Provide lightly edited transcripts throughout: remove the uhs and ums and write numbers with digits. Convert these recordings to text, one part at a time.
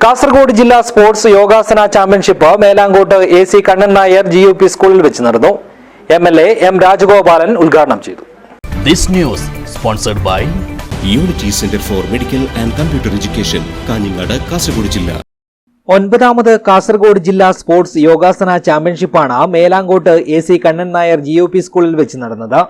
കാസർഗോഡ് ജില്ലാ സ്പോർട്സ് യോഗാസന championship Melankode AC Kannan Nair GUP സ്കൂളിൽ വെച്ച് നടന്നു. MLA M രാജഗോപാലൻ ഉദ്ഘാടനം ചെയ്തു. This news sponsored by Unity Center for Medical and Computer Education, Kanhangad, Kasaragod ജില്ല. 9ാമത് കാസർഗോഡ് ജില്ലാ സ്പോർട്സ് യോഗാസന ചാമ്പ്യൻഷിപ്പാണ് മേലാങ്കോട്ട് AC കണ്ണൻ നായർ GUP സ്കൂളിൽ വെച്ച് നടന്നത്.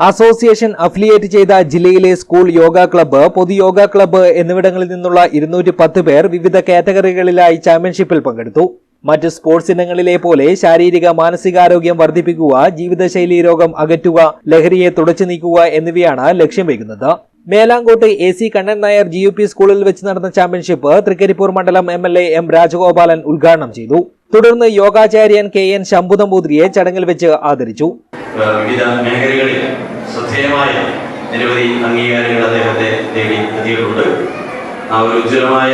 അസോസിയേഷൻ അഫിലിയേറ്റ് ചെയ്ത ജില്ലയിലെ സ്കൂൾ യോഗ ക്ലബ്ബ്, പൊതുയോഗ ക്ലബ്ബ് എന്നിവിടങ്ങളിൽ നിന്നുള്ള 210 പേർ വിവിധ കാറ്റഗറികളിലായി ചാമ്പ്യൻഷിപ്പിൽ പങ്കെടുത്തു. മറ്റ് സ്പോർട്സ് ഇനങ്ങളിലെ പോലെ ശാരീരിക മാനസികാരോഗ്യം വർദ്ധിപ്പിക്കുക, ജീവിതശൈലി രോഗം അകറ്റുക, ലഹരിയെ തുടച്ചു നീക്കുക എന്നിവയാണ് ലക്ഷ്യം വയ്ക്കുന്നത്. മേലാങ്കോട്ട് AC കണ്ണൻ നായർ GUP സ്കൂളിൽ വെച്ച് നടന്ന ചാമ്പ്യൻഷിപ്പ് തൃക്കരിപ്പൂർ മണ്ഡലം MLA M രാജഗോപാലൻ ഉദ്ഘാടനം ചെയ്തു. തുടർന്ന് യോഗാചാര്യൻ KN ശംഭുനമ്പൂതിരിയെ ചടങ്ങിൽ വെച്ച് ആദരിച്ചു. വിവിധ മേഖലകളിൽ ശ്രദ്ധേയമായ നിരവധി അംഗീകാരങ്ങൾ അദ്ദേഹത്തെ തേടി എത്തിയിട്ടുണ്ട്. ആ ഒരു ഉജ്ജ്വലമായ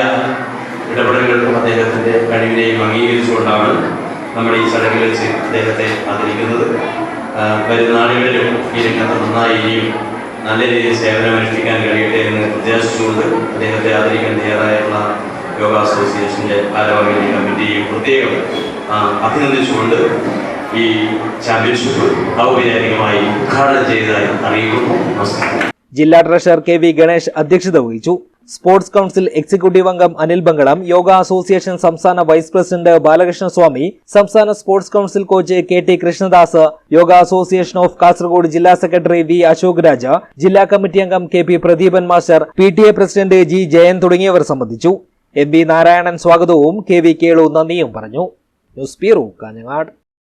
ഇടപെടലുകൾക്കും അദ്ദേഹത്തിൻ്റെ കഴിവിനെയും അംഗീകരിച്ചുകൊണ്ടാണ് നമ്മൾ ഈ ചടങ്ങിൽ വെച്ച് അദ്ദേഹത്തെ ആദരിക്കുന്നത്. വരുന്ന നാളുകളിലും ഈ രംഗത്ത് നന്നായി ഇനിയും നല്ല രീതിയിൽ സേവനമനുഷ്ഠിക്കാൻ കഴിയട്ടെ എന്ന് പ്രത്യാശിച്ചുകൊണ്ട് അദ്ദേഹത്തെ ആദരിക്കാൻ തയ്യാറായിട്ടുള്ള യോഗ അസോസിയേഷൻ്റെ ഭാരവാഹികളെ കമ്മിറ്റിയും പ്രത്യേകം അഭിനന്ദിച്ചുകൊണ്ട് ഈ ചാമ്പ്യൻഷിപ്പ് ഔപചാരികമായി ഉദ്ഘാടനം ചെയ്തതായി അറിയിക്കുന്നു. നമസ്കാരം. ജില്ലാ ട്രഷറർ KV ഗണേഷ് അധ്യക്ഷത വഹിച്ചു. സ്പോർട്സ് കൌൺസിൽ എക്സിക്യൂട്ടീവ് അംഗം അനിൽ ബംഗളം, യോഗ അസോസിയേഷൻ സംസ്ഥാന വൈസ് പ്രസിഡന്റ് ബാലകൃഷ്ണ സ്വാമി, സംസ്ഥാന sports council coach KT Krishnadas, yoga association of Kasaragod ജില്ലാ സെക്രട്ടറി V അശോക് രാജ, ജില്ലാ കമ്മിറ്റി അംഗം KP Pradeepan master, PTA president G Jayan തുടങ്ങിയവർ സംബന്ധിച്ചു. MB നാരായണൻ സ്വാഗതവും KV കേളു നന്ദിയും പറഞ്ഞു. News bureau, Kanhangad.